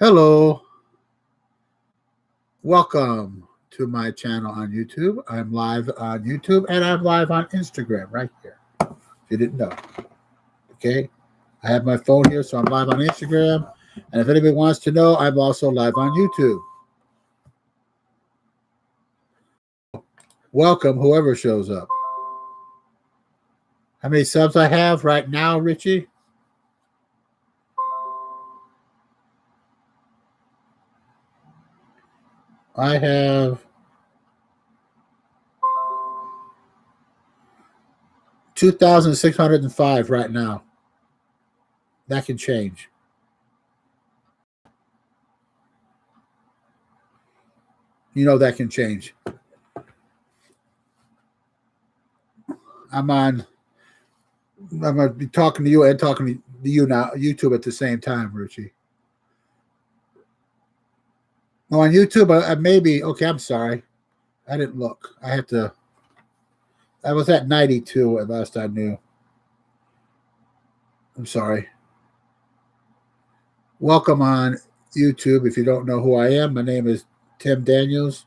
Hello, welcome to my channel on YouTube. I'm live on YouTube and I'm live on Instagram right here. If you didn't know, okay? I have my phone here, so I'm live on Instagram. And if anybody wants to know, I'm also live on YouTube. Welcome, whoever shows up. How many subs I have right now, Richie? I have 2,605 right now. That can change. You know that can change. I'm going to be talking to you and talking to you now, YouTube at the same time, Richie. No, on YouTube, I maybe, okay, I'm sorry. I didn't look. I was at 92 at last I knew. I'm sorry. Welcome on YouTube. If you don't know who I am, my name is Tim Daniels,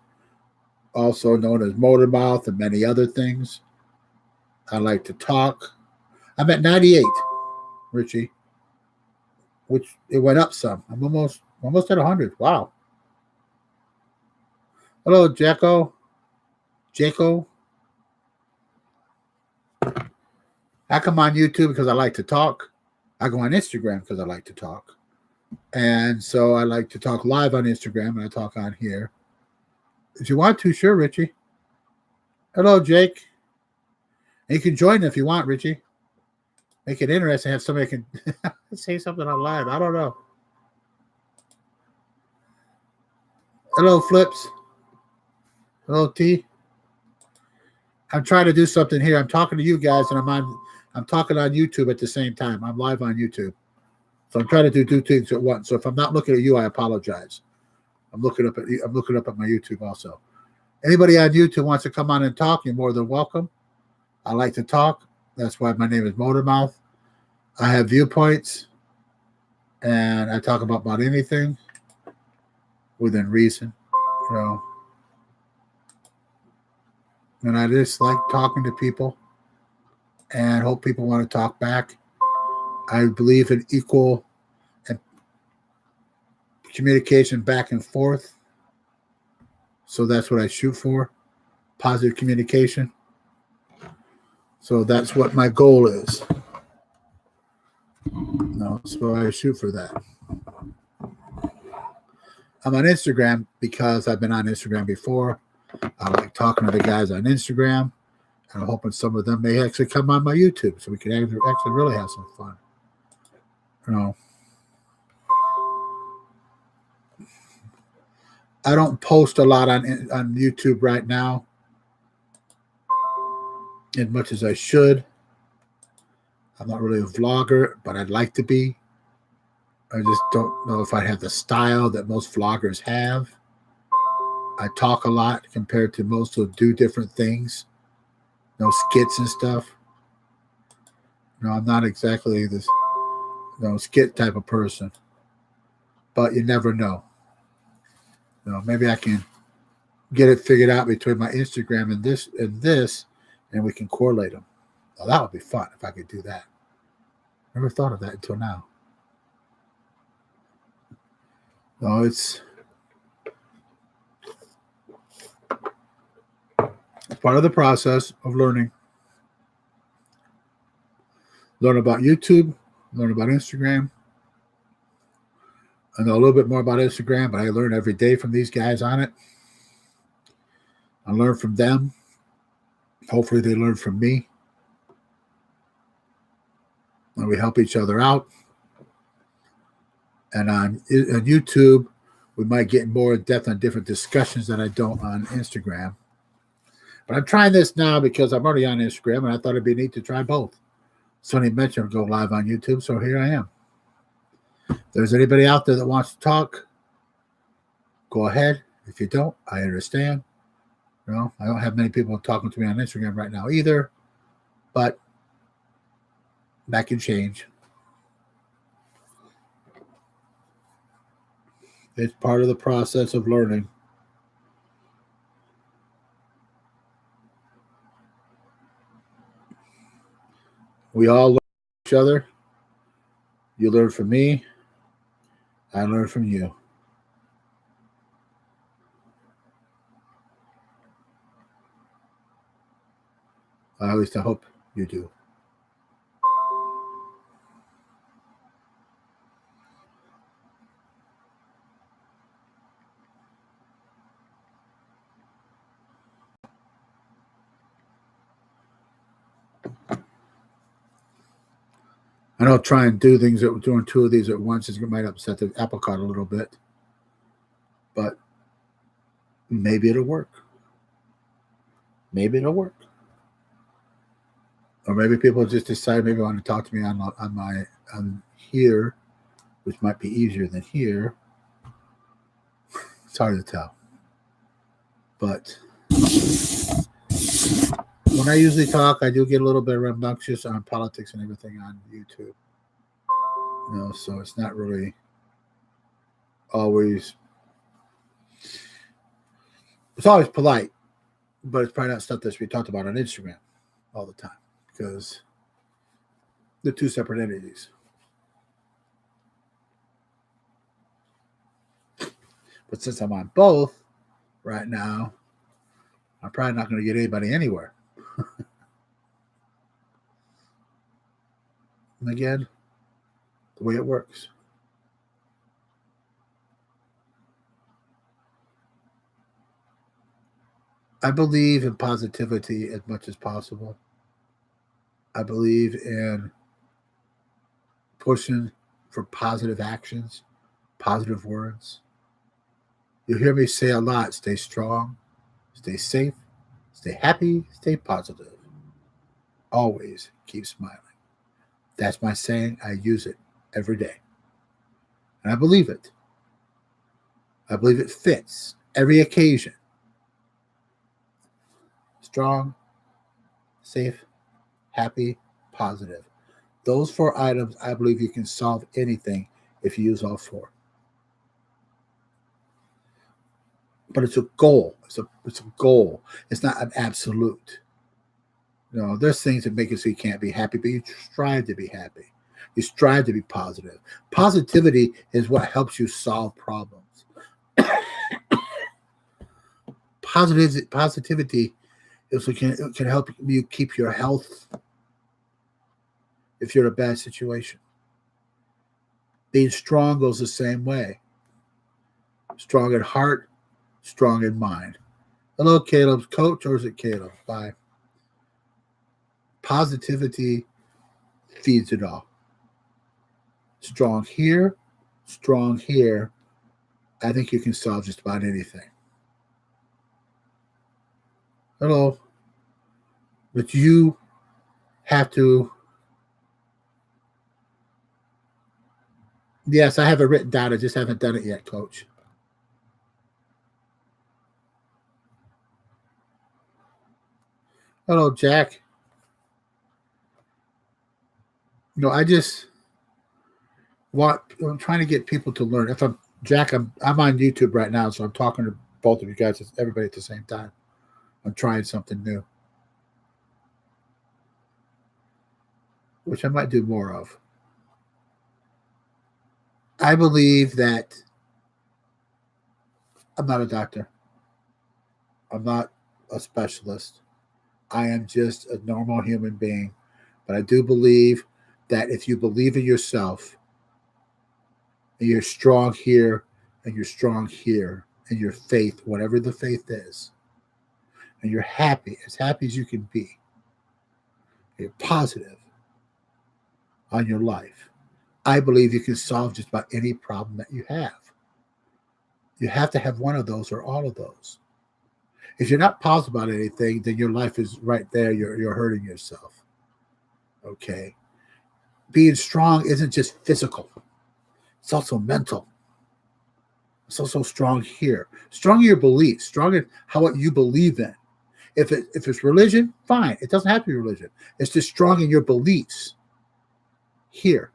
also known as MotorMouth and many other things. I like to talk. I'm at 98, Richie, which it went up some. I'm almost at 100. Wow. Hello, Jacko. I come on YouTube because I like to talk. I go on Instagram because I like to talk. And so I like to talk live on Instagram, and I talk on here. If you want to, sure, Richie. Hello, Jake. And you can join if you want, Richie. Make it interesting. Have somebody can say something on live. I don't know. Hello, Flips. Hello, T. I'm trying to do something here. I'm talking to you guys, and I'm talking on YouTube at the same time. I'm live on YouTube. So I'm trying to do two things at once. So if I'm not looking at you, I apologize. I'm looking up at my YouTube also. Anybody on YouTube wants to come on and talk, you're more than welcome. I like to talk. That's why my name is MotorMouth. I have viewpoints, and I talk about anything within reason, you know. And I just like talking to people and hope people want to talk back. I believe in equal communication back and forth. So that's what I shoot for, positive communication. So that's what my goal is. So I shoot for that. I'm on Instagram because I've been on Instagram before. I like talking to the guys on Instagram, and I'm hoping some of them may actually come on my YouTube so we can actually really have some fun. You know, I don't post a lot on YouTube right now as much as I should. I'm not really a vlogger, but I'd like to be. I just don't know if I have the style that most vloggers have. I talk a lot compared to most who do different things. No skits and stuff. I'm not exactly this skit type of person. But you never know. Maybe I can get it figured out between my Instagram and this, and we can correlate them. Well, that would be fun if I could do that. Never thought of that until now. No, it's part of the process of learning. Learn about YouTube, learn about Instagram. I know a little bit more about Instagram, but I learn every day from these guys on it. I learn from them. Hopefully they learn from me. And we help each other out. And on YouTube, we might get more in depth on different discussions than I don't on Instagram. But I'm trying this now because I'm already on Instagram, and I thought it'd be neat to try both. Sonny mentioned go live on YouTube, so here I am. If there's anybody out there that wants to talk, go ahead. If you don't, I understand. I don't have many people talking to me on Instagram right now either, but that can change. It's part of the process of learning. We all learn from each other. You learn from me. I learn from you. At least I hope you do. I know try and do things that doing two of these at once is might upset the apple cart a little bit, but maybe it'll work. Maybe it'll work. Or maybe people just decide maybe want to talk to me on here, which might be easier than here. It's hard to tell. But when I usually talk, I do get a little bit rambunctious on politics and everything on YouTube. So it's not really always. It's always polite, but it's probably not stuff that's we talked about on Instagram all the time because they're two separate entities. But since I'm on both right now, I'm probably not going to get anybody anywhere. And again, the way it works. I believe in positivity as much as possible. I believe in pushing for positive actions, positive words. You'll hear me say a lot, stay strong, stay safe, stay happy, stay positive. Always keep smiling. That's my saying. I use it every day. And I believe it. I believe it fits every occasion. Strong, safe, happy, positive. Those 4 items, I believe you can solve anything if you use all 4. But it's a goal. It's a goal. It's not an absolute. There's things that make it so you can't be happy, but you strive to be happy. You strive to be positive. Positivity is what helps you solve problems. Positivity is what can help you keep your health if you're in a bad situation. Being strong goes the same way. Strong in heart, strong in mind. Hello, Caleb's coach, or is it Caleb? Bye. Positivity feeds it all. Strong here, strong here. I think you can solve just about anything. Hello. But you have to. Yes, I have it written down. I just haven't done it yet, Coach. Hello, Jack. I'm trying to get people to learn. If I'm Jack, I'm on YouTube right now, so I'm talking to both of you guys, everybody at the same time. I'm trying something new, which I might do more of. I believe that I'm not a doctor. I'm not a specialist. I am just a normal human being. But I do believe that if you believe in yourself, and you're strong here, and you're strong here, and your faith, whatever the faith is, and you're happy as you can be, you're positive on your life, I believe you can solve just about any problem that you have. You have to have one of those or all of those. If you're not positive about anything, then your life is right there. You're hurting yourself. Okay. Being strong isn't just physical. It's also mental. It's also strong here. Strong in your beliefs. Strong in what you believe in. If it's religion, fine. It doesn't have to be religion. It's just strong in your beliefs. Here.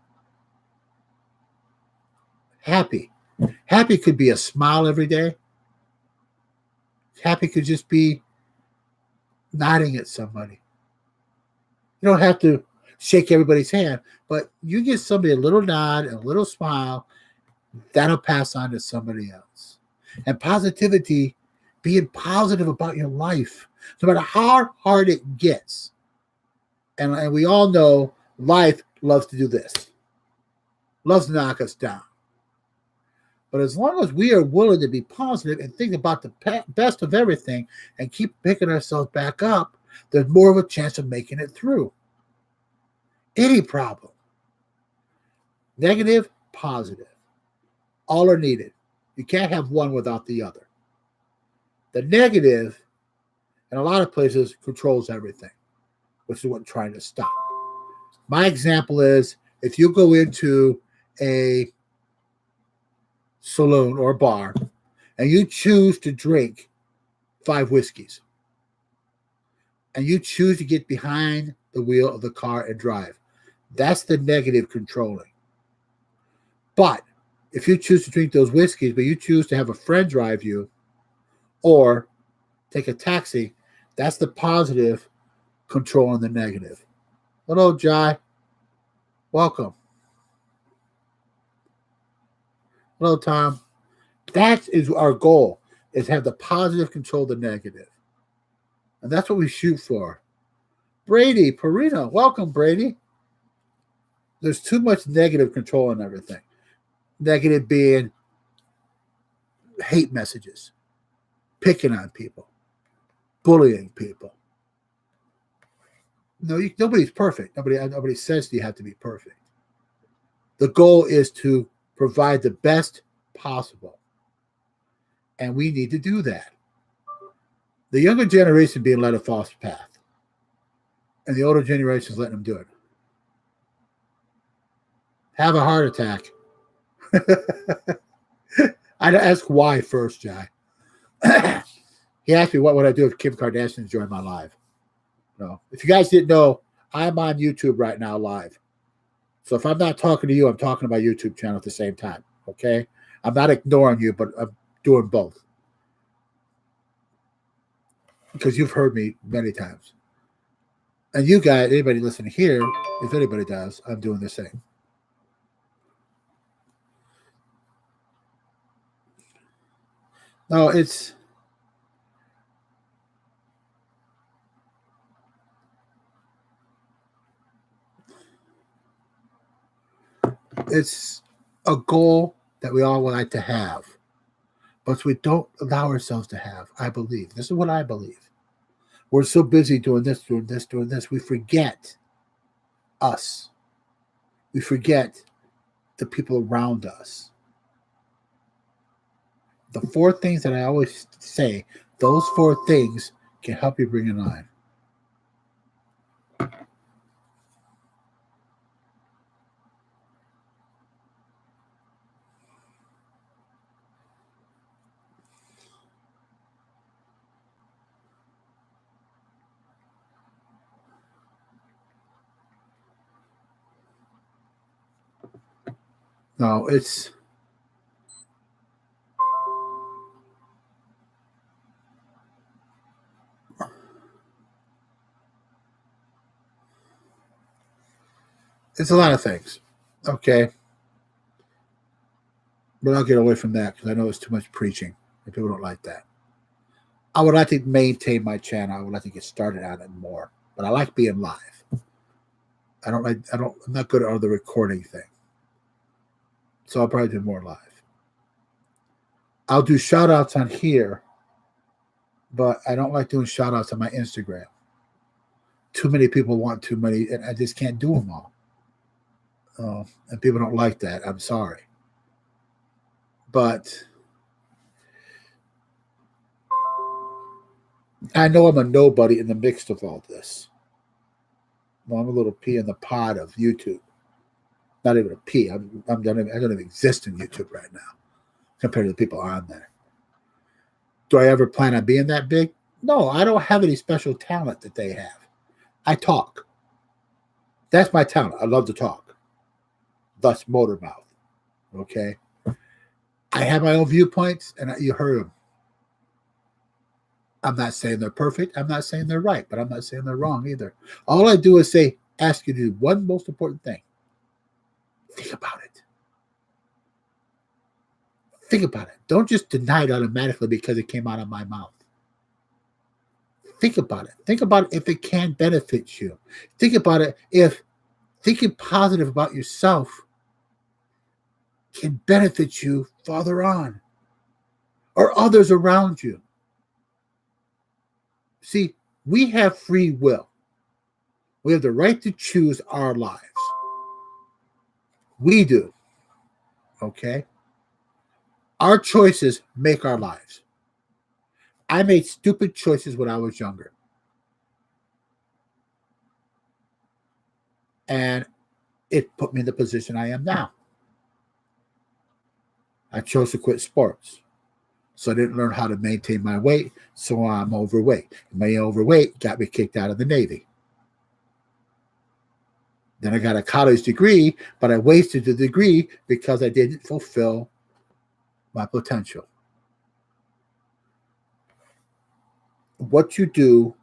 Happy. Happy could be a smile every day. Happy could just be nodding at somebody. You don't have to shake everybody's hand, but you give somebody a little nod and a little smile, that'll pass on to somebody else. And positivity, being positive about your life, no matter how hard it gets. And we all know life loves to do this, loves to knock us down. But as long as we are willing to be positive and think about the best of everything and keep picking ourselves back up, there's more of a chance of making it through any problem. Negative, positive. All are needed. You can't have one without the other. The negative, in a lot of places, controls everything, which is what I'm trying to stop. My example is if you go into a saloon or a bar and you choose to drink 5 whiskeys and you choose to get behind the wheel of the car and drive, that's the negative controlling. But if you choose to drink those whiskeys, but you choose to have a friend drive you or take a taxi, that's the positive controlling the negative. Hello, Jai. Welcome. Hello, Tom. That is our goal, is have the positive control the negative. And that's what we shoot for. Brady, Perino. Welcome, Brady. There's too much negative control in everything. Negative being hate messages, picking on people, bullying people. No, nobody's perfect. Nobody says you have to be perfect. The goal is to provide the best possible. And we need to do that. The younger generation being led a false path. And the older generation is letting them do it. Have a heart attack. I'd ask why first, Jai. He asked me what would I do if Kim Kardashian joined my live. No. If you guys didn't know, I'm on YouTube right now live. So if I'm not talking to you, I'm talking to my YouTube channel at the same time. Okay? I'm not ignoring you, but I'm doing both. Because you've heard me many times. And you guys, anybody listening here, if anybody does, I'm doing the same. No, it's a goal that we all would like to have, but we don't allow ourselves to have, I believe. This is what I believe. We're so busy doing this, we forget us. We forget the people around us. The 4 things that I always say, those 4 things can help you bring it on. No, it's a lot of things. Okay. But I'll get away from that because I know it's too much preaching and people don't like that. I would like to maintain my channel. I would like to get started on it more. But I like being live. I'm not good at the recording thing. So I'll probably do more live. I'll do shout outs on here, but I don't like doing shout outs on my Instagram. Too many people want too many, and I just can't do them all. And people don't like that. I'm sorry. But I know I'm a nobody in the mix of all this. Well, I'm a little pea in the pod of YouTube. Not even a pea. I don't even exist in YouTube right now compared to the people on there. Do I ever plan on being that big? No, I don't have any special talent that they have. I talk. That's my talent. I love to talk. Thus, MotorMouth. Okay? I have my own viewpoints, and you heard them. I'm not saying they're perfect. I'm not saying they're right, but I'm not saying they're wrong either. All I do is ask you to do one most important thing. Think about it. Think about it. Don't just deny it automatically because it came out of my mouth. Think about it. Think about it if it can benefit you. Think about it if thinking positive about yourself can benefit you farther on or others around you. See, we have free will. We have the right to choose our lives. We do. Okay? Our choices make our lives. I made stupid choices when I was younger. And it put me in the position I am now. I chose to quit sports. So I didn't learn how to maintain my weight, so I'm overweight. My overweight got me kicked out of the Navy. Then I got a college degree, but I wasted the degree because I didn't fulfill my potential. What you do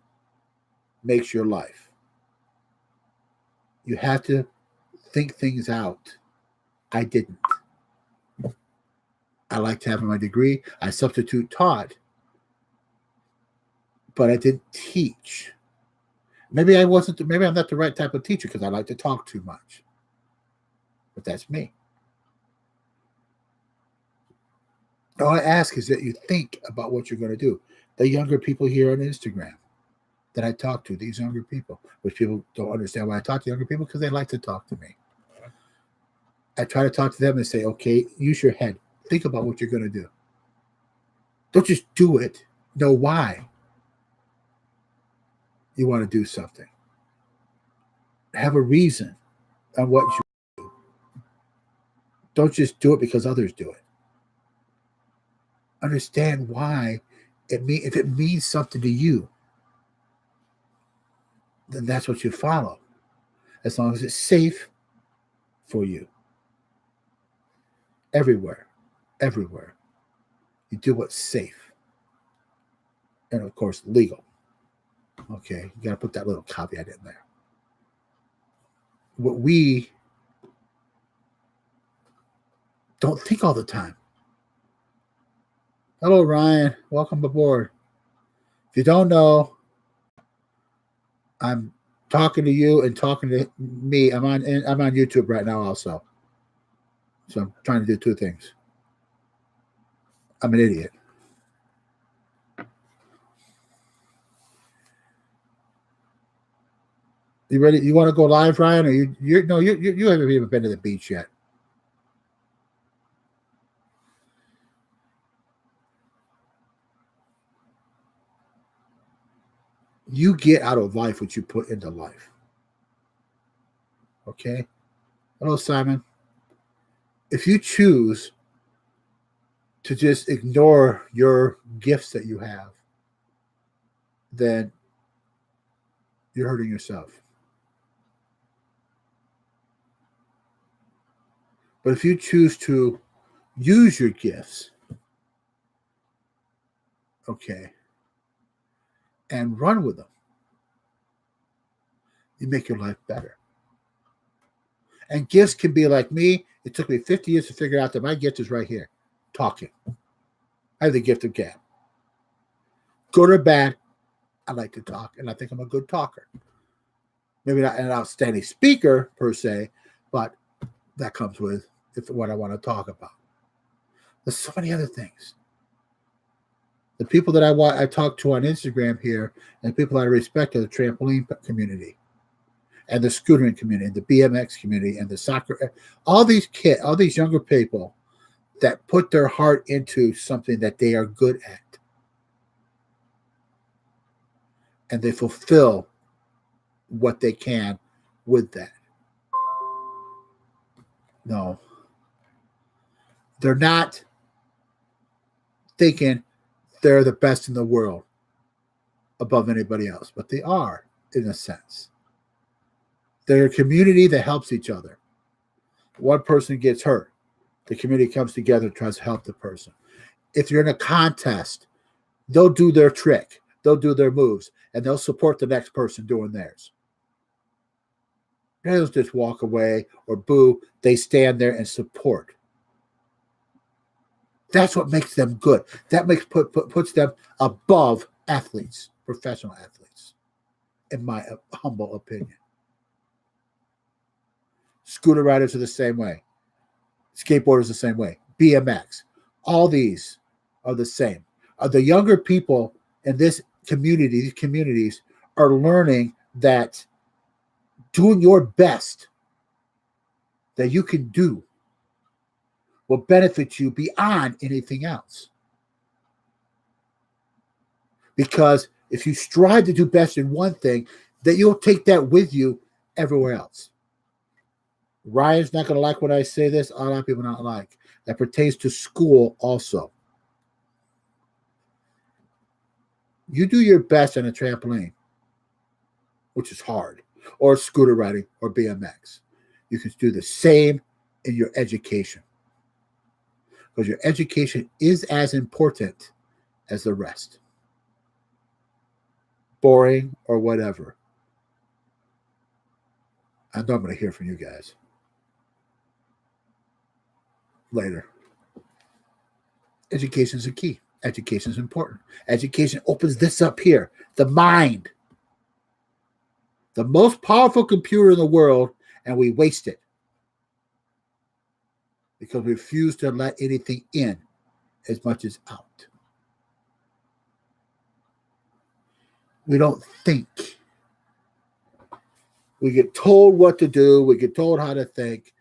makes your life. You have to think things out. I didn't. I liked having my degree. I substitute taught, but I didn't teach. Maybe I'm not the right type of teacher because I like to talk too much. But that's me. All I ask is that you think about what you're going to do. The younger people here on Instagram that I talk to, these younger people, which people don't understand why I talk to younger people because they like to talk to me. I try to talk to them and say, okay, use your head. Think about what you're going to do. Don't just do it. Know why you want to do something. Have a reason on what you do. Don't just do it because others do it. Understand why if it means something to you, then that's what you follow. As long as it's safe for you. Everywhere. You do what's safe. And of course, legal. Okay, you got to put that little caveat in there. What we don't think all the time. Hello, Ryan. Welcome aboard. If you don't know, I'm talking to you and talking to me. I'm on YouTube right now also. So I'm trying to do two things. I'm an idiot. You ready? You want to go live, Ryan? Or you haven't even been to the beach yet. You get out of life what you put into life. Okay? Hello, Simon. If you choose to just ignore your gifts that you have, then you're hurting yourself. But if you choose to use your gifts, okay, and run with them, you make your life better. And gifts can be like me. It took me 50 years to figure out that my gift is right here, talking. I have the gift of gab. Good or bad, I like to talk, and I think I'm a good talker. Maybe not an outstanding speaker per se, but that comes with what I want to talk about. There's so many other things. The people that I talk to on Instagram here and people I respect are the trampoline community and the scootering community and the BMX community and the soccer. All these younger people that put their heart into something that they are good at. And they fulfill what they can with that. No. They're not thinking they're the best in the world above anybody else, but they are, in a sense. They're a community that helps each other. One person gets hurt. The community comes together and tries to help the person. If you're in a contest, they'll do their trick, they'll do their moves, and they'll support the next person doing theirs. They don't just walk away or boo. They stand there and support. That's what makes them good. That puts them above athletes, professional athletes, in my humble opinion. Scooter riders are the same way. Skateboarders the same way. BMX. All these are the same. The younger people in these communities are learning that doing your best that you can do will benefit you beyond anything else. Because if you strive to do best in one thing, that you'll take that with you everywhere else. Ryan's not going to like when I say this. A lot of people not like. That pertains to school also. You do your best on a trampoline, which is hard, or scooter riding, or BMX. You can do the same in your education. Because your education is as important as the rest. Boring or whatever. I know I'm going to hear from you guys later. Education is the key. Education is important. Education opens this up here. The mind. The most powerful computer in the world, and we waste it. Because we refuse to let anything in as much as out. We don't think. We get told what to do. We get told how to think.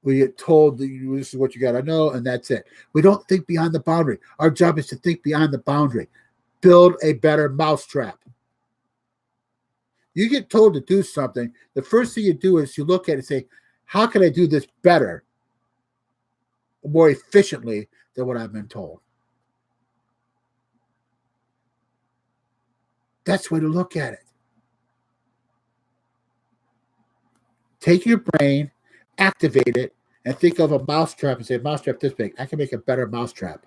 We get told this is what you got to know, and that's it. We don't think beyond the boundary. Our job is to think beyond the boundary. Build a better mousetrap. You get told to do something, the first thing you do is you look at it and say, how can I do this better, more efficiently than what I've been told? That's the way to look at it. Take your brain, activate it, and think of a mousetrap and say, mousetrap this big. I can make a better mousetrap.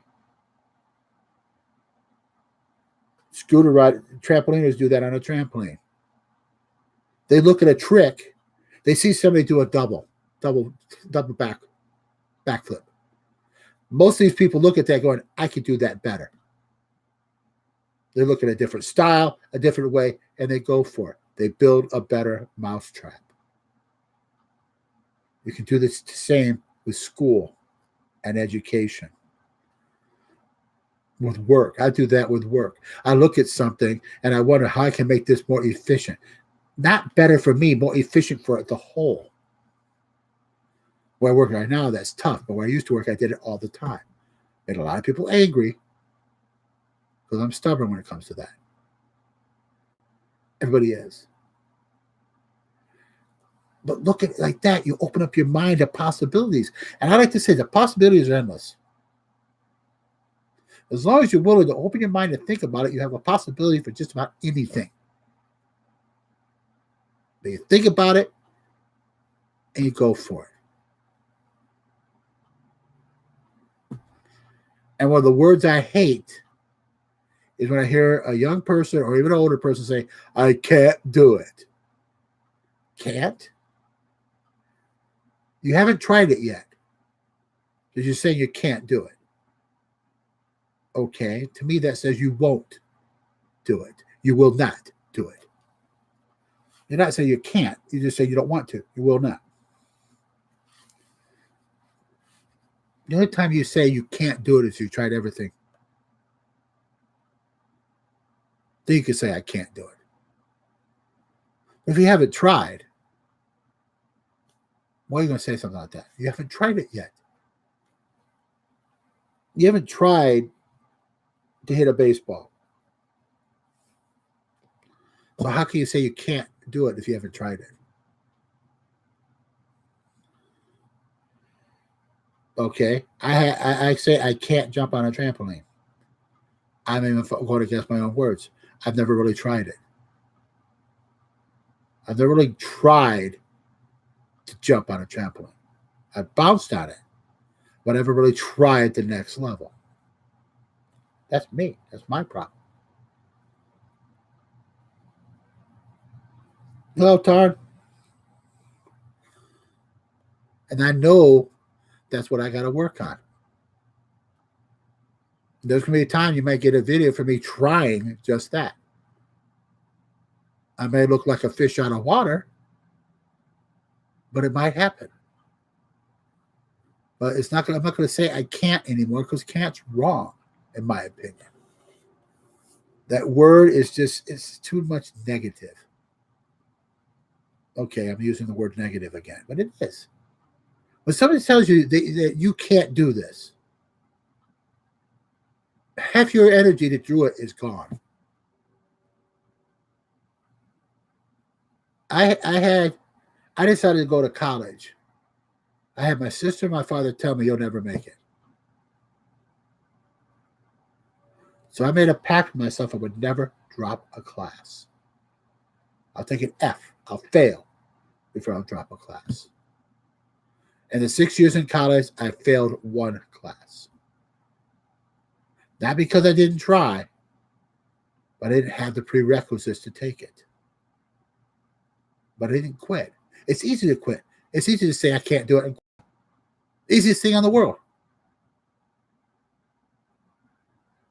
Scooter ride, trampoliners do that on a trampoline. They look at a trick. They see somebody do a double backflip. Most of these people look at that going, I could do that better. They look at a different style, a different way, and they go for it. They build a better mousetrap. You can do this the same with school and education. With work. I do that with work. I look at something and I wonder how I can make this more efficient. Not better for me, more efficient for the whole. Where I work right now, that's tough. But where I used to work, I did it all the time. Made a lot of people angry because I'm stubborn when it comes to that. Everybody is. But look at it like that. You open up your mind to possibilities. And I like to say the possibilities are endless. As long as you're willing to open your mind and think about it, you have a possibility for just about anything. But you think about it and you go for it. And one of the words I hate is when I hear a young person or even an older person say, I can't do it. Can't? You haven't tried it yet. Because you're saying you can't do it. Okay, to me that says you won't do it. You will not do it. You're not saying you can't. You just say you don't want to. You will not. The only time you say you can't do it is you tried everything. Then you can say I can't do it. If you haven't tried, why are you going to say something like that? You haven't tried it yet. You haven't tried to hit a baseball. So how can you say you can't do it if you haven't tried it? Okay, I say I can't jump on a trampoline. I'm even going against my own words. I've never really tried it. I've never really tried to jump on a trampoline. I bounced on it, but never really try at the next level. That's me. That's my problem. Well, Tarn, and I know that's what I got to work on. There's going to be a time you might get a video for me trying just that. I may look like a fish out of water, but it might happen. But it's not. I'm not going to say I can't anymore because can't's wrong, in my opinion. That word is it's too much negative. Okay, I'm using the word negative again, but it is. When somebody tells you that you can't do this, half your energy to do it is gone. I decided to go to college. I had my sister and my father tell me you'll never make it. So I made a pact with myself I would never drop a class. I'll take an F. I'll fail before I'll drop a class. In the 6 years in college, I failed one class. Not because I didn't try, but I didn't have the prerequisites to take it. But I didn't quit. It's easy to quit. It's easy to say I can't do it and quit. Easiest thing in the world.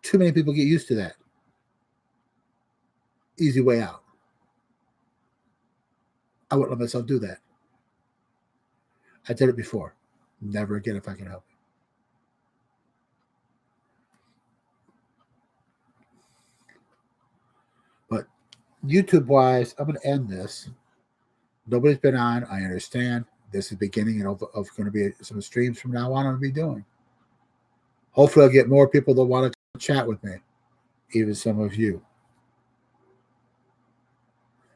Too many people get used to that. Easy way out. I wouldn't let myself do that. I did it before. Never again if I can help it. But YouTube-wise, I'm going to end this. Nobody's been on. I understand. This is the beginning of going to be some streams from now on. I'll be doing. Hopefully, I'll get more people that want to chat with me, even some of you.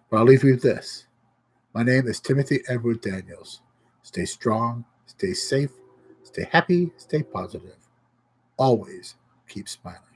But I'll leave you with this. My name is Timothy Edward Daniels. Stay strong, stay safe, stay happy, stay positive. Always keep smiling.